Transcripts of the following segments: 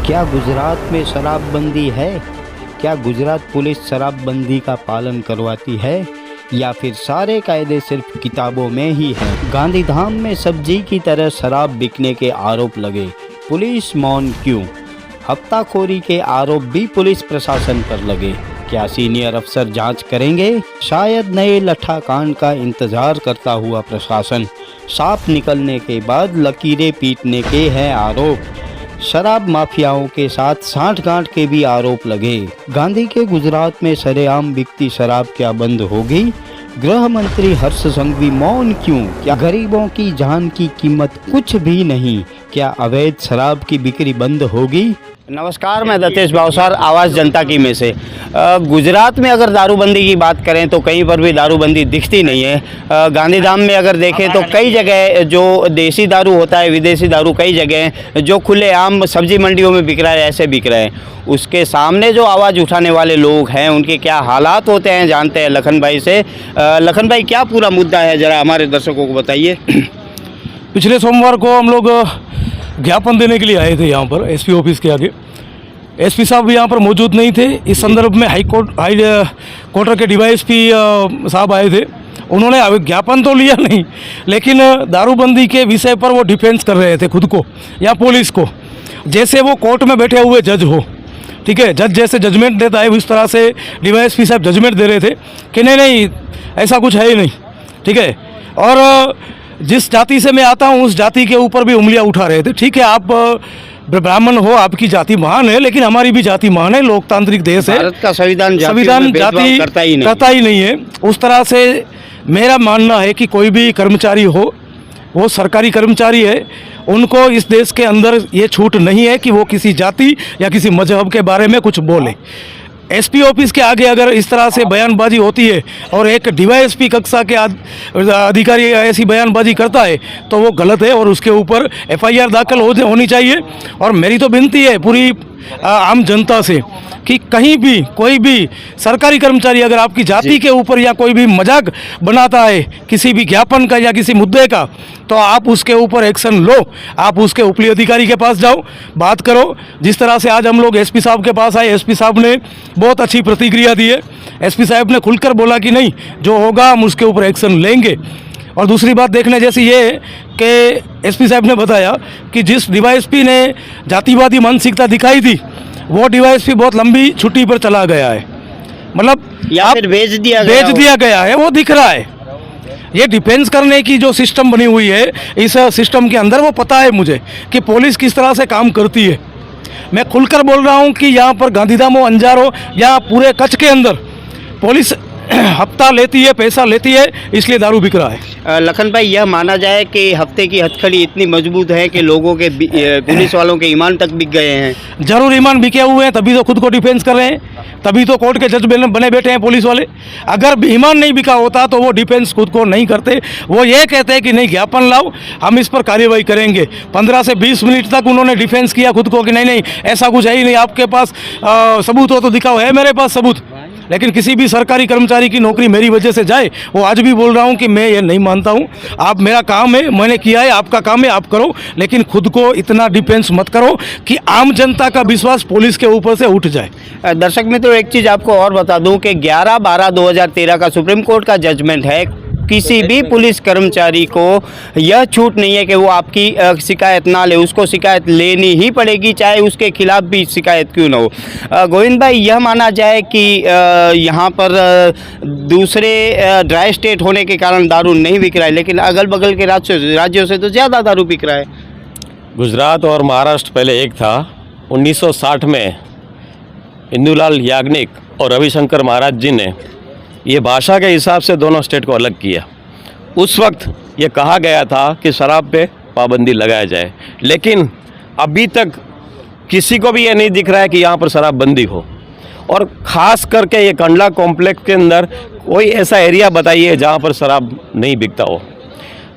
क्या गुजरात में शराबबंदी है? क्या गुजरात पुलिस शराबबंदी का पालन करवाती है या फिर सारे कायदे सिर्फ किताबों में ही हैं? गांधीधाम में सब्जी की तरह शराब बिकने के आरोप लगे, पुलिस मौन क्यों? हफ्ताखोरी के आरोप भी पुलिस प्रशासन पर लगे, क्या सीनियर अफसर जांच करेंगे? शायद नए लट्ठा कांड का इंतजार करता हुआ प्रशासन। सांप निकलने के बाद लकीरें पीटने के हैं आरोप। शराब माफियाओं के साथ सांठगांठ के भी आरोप लगे। गांधी के गुजरात में सरेआम बिकती शराब क्या बंद होगी? गृह मंत्री हर्ष संघवी मौन क्यों? क्या गरीबों की जान की कीमत कुछ भी नहीं? क्या अवैध शराब की बिक्री बंद होगी? नमस्कार, मैं दतेश भावसार, आवाज़ जनता की में से। गुजरात में अगर दारूबंदी की बात करें तो कहीं पर भी दारूबंदी दिखती नहीं है। गांधीधाम में अगर देखें तो कई जगह जो देसी दारू होता है, विदेशी दारू कई जगह जो खुलेआम सब्जी मंडियों में बिक रहा है, ऐसे बिक रहे हैं। उसके सामने जो आवाज़ उठाने वाले लोग हैं उनके क्या हालात होते हैं जानते हैं लखन भाई से। लखन भाई, क्या पूरा मुद्दा है, ज़रा हमारे दर्शकों को बताइए। पिछले सोमवार को हम लोग ज्ञापन देने के लिए आए थे यहाँ पर एसपी ऑफिस के आगे। एसपी साहब भी यहाँ पर मौजूद नहीं थे। इस संदर्भ में हाई कोर्ट के डीवाईएसपी साहब आए थे। उन्होंने ज्ञापन तो लिया नहीं, लेकिन दारूबंदी के विषय पर वो डिफेंस कर रहे थे खुद को या पुलिस को, जैसे वो कोर्ट में बैठे हुए जज हो। ठीक है, जज जैसे जजमेंट देता है उस तरह से डीवाईएसपी साहब जजमेंट दे रहे थे कि नहीं ऐसा कुछ है ही नहीं। ठीक है, और जिस जाति से मैं आता हूँ उस जाति के ऊपर भी उंगलियां उठा रहे थे। ठीक है, आप ब्राह्मण हो, आपकी जाति महान है, लेकिन हमारी भी जाति महान है, लोकतांत्रिक देश है। भारत का संविधान जाति करता ही नहीं है। उस तरह से मेरा मानना है कि कोई भी कर्मचारी हो, वो सरकारी कर्मचारी है, उनको इस देश के अंदर ये छूट नहीं है कि वो किसी जाति या किसी मजहब के बारे में कुछ बोले। एसपी ऑफिस के आगे अगर इस तरह से बयानबाजी होती है और एक डीवाईएसपी कक्षा के अधिकारी ऐसी बयानबाजी करता है तो वो गलत है और उसके ऊपर एफआईआर दाखिल होनी चाहिए। और मेरी तो विनती है पूरी आम जनता से कि कहीं भी कोई भी सरकारी कर्मचारी अगर आपकी जाति के ऊपर या कोई भी मजाक बनाता है किसी भी ज्ञापन का या किसी मुद्दे का, तो आप उसके ऊपर एक्शन लो। आप उसके उपली अधिकारी के पास जाओ, बात करो। जिस तरह से आज हम लोग एसपी साहब के पास आए, एसपी साहब ने बहुत अच्छी प्रतिक्रिया दी है। एसपी साहब ने खुलकर बोला कि नहीं, जो होगा हम उसके ऊपर एक्शन लेंगे। और दूसरी बात देखने जैसी ये है कि एसपी साहब ने बताया कि जिस डीवाईएसपी ने जातिवादी मानसिकता दिखाई थी वो डीवाईएसपी बहुत लंबी छुट्टी पर चला गया है, मतलब या फिर भेज दिया गया है, वो दिख रहा है। ये डिफेंस करने की जो सिस्टम बनी हुई है, इस सिस्टम के अंदर वो पता है मुझे कि पुलिस किस तरह से काम करती है। मैं खुलकर बोल रहा हूँ कि यहाँ पर गांधीधाम हो, अंजार हो या पूरे कच्छ के अंदर पुलिस हफ्ता लेती है, पैसा लेती है, इसलिए दारू बिक रहा है। लखन भाई, यह माना जाए कि हफ्ते की हथकड़ी इतनी मजबूत है कि लोगों के पुलिस वालों के ईमान तक बिक गए हैं। जरूर ईमान बिके हुए हैं, तभी तो खुद को डिफेंस कर रहे हैं, तभी तो कोर्ट के जज बने बैठे हैं पुलिस वाले। अगर ईमान नहीं बिका होता तो वो डिफेंस खुद को नहीं करते। वो ये कहते हैं कि नहीं, ज्ञापन लाओ, हम इस पर कार्रवाई करेंगे। 15 से 20 मिनट तक उन्होंने डिफेंस किया खुद को कि नहीं ऐसा कुछ है ही नहीं, आपके पास सबूत हो तो दिखाओ। है मेरे पास सबूत, लेकिन किसी भी सरकारी कर्मचारी की नौकरी मेरी वजह से जाए, वो आज भी बोल रहा हूँ कि मैं ये नहीं मानता हूँ। आप, मेरा काम है, मैंने किया है, आपका काम है, आप करो, लेकिन खुद को इतना डिफेंस मत करो कि आम जनता का विश्वास पुलिस के ऊपर से उठ जाए। दर्शक मित्रों, एक चीज़ आपको और बता दूं कि 11/12/2013 का सुप्रीम कोर्ट का जजमेंट है, किसी भी पुलिस कर्मचारी को यह छूट नहीं है कि वो आपकी शिकायत ना ले, उसको शिकायत लेनी ही पड़ेगी, चाहे उसके खिलाफ भी शिकायत क्यों ना हो। गोविंद भाई, यह माना जाए कि यहाँ पर दूसरे ड्राई स्टेट होने के कारण दारू नहीं बिक रहा है, लेकिन अगल बगल के राज्यों से तो ज़्यादा दारू बिक रहा है। गुजरात और महाराष्ट्र पहले एक था। 1960 में इंदुलाल याग्निक और रविशंकर महाराज जी ने ये भाषा के हिसाब से दोनों स्टेट को अलग किया। उस वक्त ये कहा गया था कि शराब पे पाबंदी लगाया जाए, लेकिन अभी तक किसी को भी ये नहीं दिख रहा है कि यहाँ पर शराबबंदी हो। और ख़ास करके ये कंडला कॉम्प्लेक्स के अंदर कोई ऐसा एरिया बताइए जहाँ पर शराब नहीं बिकता हो।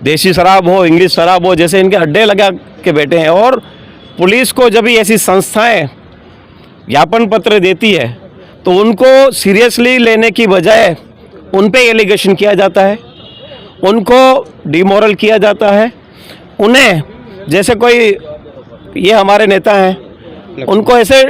देसी शराब हो, इंग्लिश शराब हो, जैसे इनके अड्डे लगा के बैठे हैं। और पुलिस को जब भी ऐसी संस्थाएँ ज्ञापन पत्र देती है तो उनको सीरियसली लेने की बजाय उन पे एलिगेशन किया जाता है, उनको डिमोरल किया जाता है। उन्हें जैसे कोई ये हमारे नेता हैं, उनको ऐसे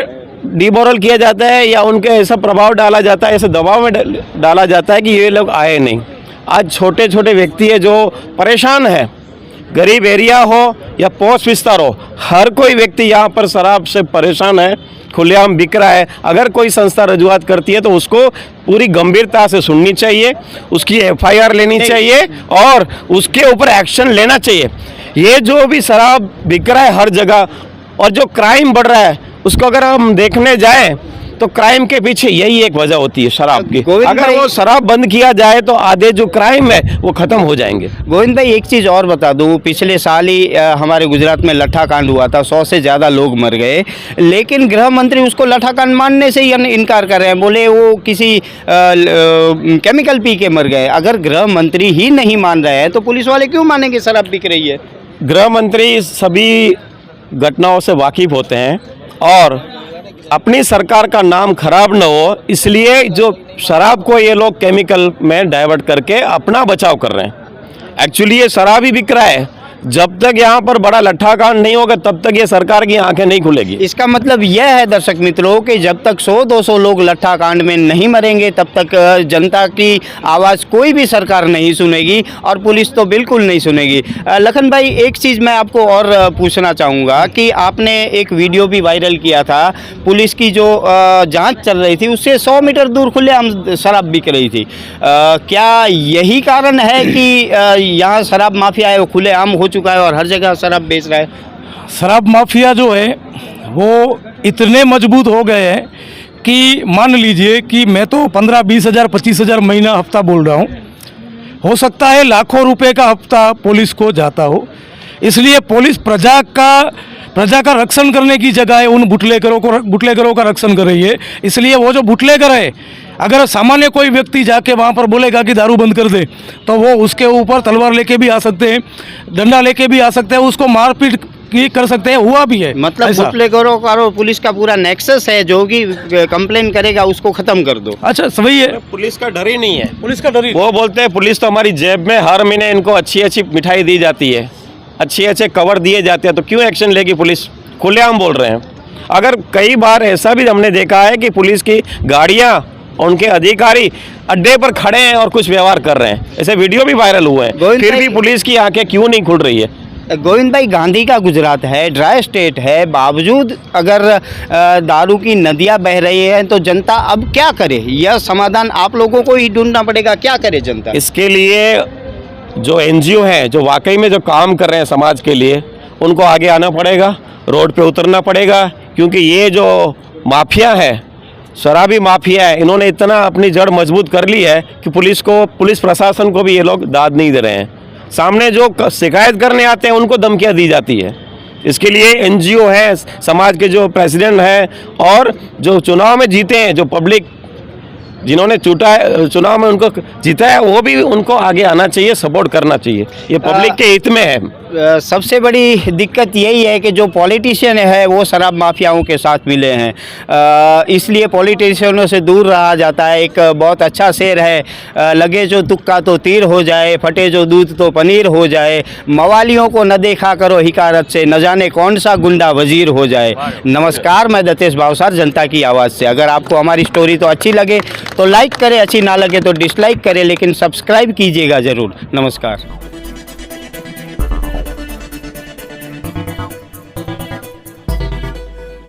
डिमोरल किया जाता है या उनके ऐसा प्रभाव डाला जाता है, ऐसे दबाव में डाला जाता है कि ये लोग आए नहीं। आज छोटे छोटे व्यक्ति है जो परेशान है, गरीब एरिया हो या पोस्ट विस्तार हो, हर कोई व्यक्ति यहाँ पर शराब से परेशान है, खुलेआम बिक रहा है। अगर कोई संस्था रजूआत करती है तो उसको पूरी गंभीरता से सुननी चाहिए, उसकी FIR लेनी चाहिए और उसके ऊपर एक्शन लेना चाहिए। ये जो भी शराब बिक रहा है हर जगह और जो क्राइम बढ़ रहा है उसको अगर हम देखने जाएं तो क्राइम के पीछे यही एक वजह होती है शराब की। अगर वो शराब बंद किया जाए तो आधे जो क्राइम है वो खत्म हो जाएंगे। गोविंद भाई एक चीज़ और बता दूं, पिछले साल ही हमारे गुजरात में लट्ठा कांड हुआ था, 100 से ज़्यादा लोग मर गए, लेकिन गृह मंत्री उसको लट्ठा कांड मानने से ही इनकार कर रहे हैं, बोले वो किसी केमिकल पी के मर गए। अगर गृह मंत्री ही नहीं मान रहे हैं तो पुलिस वाले क्यों मानेंगे शराब बिक रही है? गृह मंत्री सभी घटनाओं से वाकिफ होते हैं और अपनी सरकार का नाम खराब न हो इसलिए जो शराब को ये लोग केमिकल में डाइवर्ट करके अपना बचाव कर रहे हैं। एक्चुअली ये शराब ही बिक रहा है। जब तक यहाँ पर बड़ा लट्ठा कांड नहीं होगा तब तक ये सरकार की आंखें नहीं खुलेगी। इसका मतलब यह है दर्शक मित्रों कि जब तक 100-200 लोग लट्ठा कांड में नहीं मरेंगे तब तक जनता की आवाज़ कोई भी सरकार नहीं सुनेगी और पुलिस तो बिल्कुल नहीं सुनेगी। लखन भाई एक चीज़ मैं आपको और पूछना चाहूँगा कि आपने एक वीडियो भी वायरल किया था, पुलिस की जो जाँच चल रही थी उससे 100 मीटर दूर खुलेआम शराब बिक रही थी। क्या यही कारण है कि यहाँ शराब माफिया है वो खुलेआम हो चुका है और हर जगह शराब बेच रहा है? शराब माफिया जो है वो इतने मजबूत हो गए हैं कि मान लीजिए कि मैं तो 15-20 हज़ार 25 हज़ार महीना हफ्ता बोल रहा हूँ, हो सकता है लाखों रुपए का हफ्ता पुलिस को जाता हो। इसलिए पुलिस प्रजा का रक्षण करने की जगह उन बुटलेगरों का रक्षण कर रही है। इसलिए वो जो बुटलेगर है, अगर सामान्य कोई व्यक्ति जाके वहाँ पर बोलेगा कि दारू बंद कर दे तो वो उसके ऊपर तलवार लेके भी आ सकते हैं, डंडा लेके भी आ सकते हैं, उसको मारपीट की कर सकते हैं, हुआ भी है। मतलब बुटलेगरों का और पुलिस का पूरा नेक्सस है, जो कि कंप्लेन करेगा उसको खत्म कर दो। अच्छा सही है, पुलिस का डर ही नहीं है। पुलिस का डर ही, वो बोलते हैं पुलिस तो हमारी जेब में, हर महीने इनको अच्छी अच्छी मिठाई दी जाती है, अच्छे अच्छे कवर दिए जाते हैं, तो क्यों एक्शन लेगी पुलिस? खुलेआम बोल रहे हैं। अगर कई बार ऐसा भी हमने देखा है कि पुलिस की गाड़ियाँ उनके अधिकारी अड्डे पर खड़े हैं और कुछ व्यवहार कर रहे हैं, ऐसे वीडियो भी वायरल हुए हैं, फिर भी पुलिस की आंखें क्यों नहीं खुल रही है? गोविंद भाई गांधी का गुजरात है, ड्राई स्टेट है, बावजूद अगर दारू की नदियां बह रही हैं तो जनता अब क्या करे? यह समाधान आप लोगों को ही ढूंढना पड़ेगा। क्या करे जनता? इसके लिए जो NGO हैं जो वाकई में जो काम कर रहे हैं समाज के लिए, उनको आगे आना पड़ेगा, रोड पे उतरना पड़ेगा, क्योंकि ये जो माफिया है, शराबी माफिया है, इन्होंने इतना अपनी जड़ मजबूत कर ली है कि पुलिस प्रशासन को भी ये लोग दाद नहीं दे रहे हैं। सामने जो शिकायत करने आते हैं उनको धमकियाँ दी जाती है। इसके लिए NGO है, समाज के जो प्रेसिडेंट हैं और जो चुनाव में जीते हैं, जो पब्लिक जिन्होंने चुनाव में उनको जीता है, वो भी उनको आगे आना चाहिए, सपोर्ट करना चाहिए। ये पब्लिक के हित में है। सबसे बड़ी दिक्कत यही है कि जो पॉलिटिशियन है वो शराब माफियाओं के साथ मिले हैं, इसलिए पॉलिटिशियनों से दूर रहा जाता है। एक बहुत अच्छा शेर है, लगे जो तुक्का तो तीर हो जाए, फटे जो दूध तो पनीर हो जाए, मवालियों को न देखा करो हिकारत से, न जाने कौन सा गुंडा वजीर हो जाए। नमस्कार, मैं दतेश भावसार, जनता की आवाज़ से। अगर आपको हमारी स्टोरी तो अच्छी लगे तो लाइक करें, अच्छी ना लगे तो डिसलाइक करें, लेकिन सब्सक्राइब कीजिएगा ज़रूर। नमस्कार।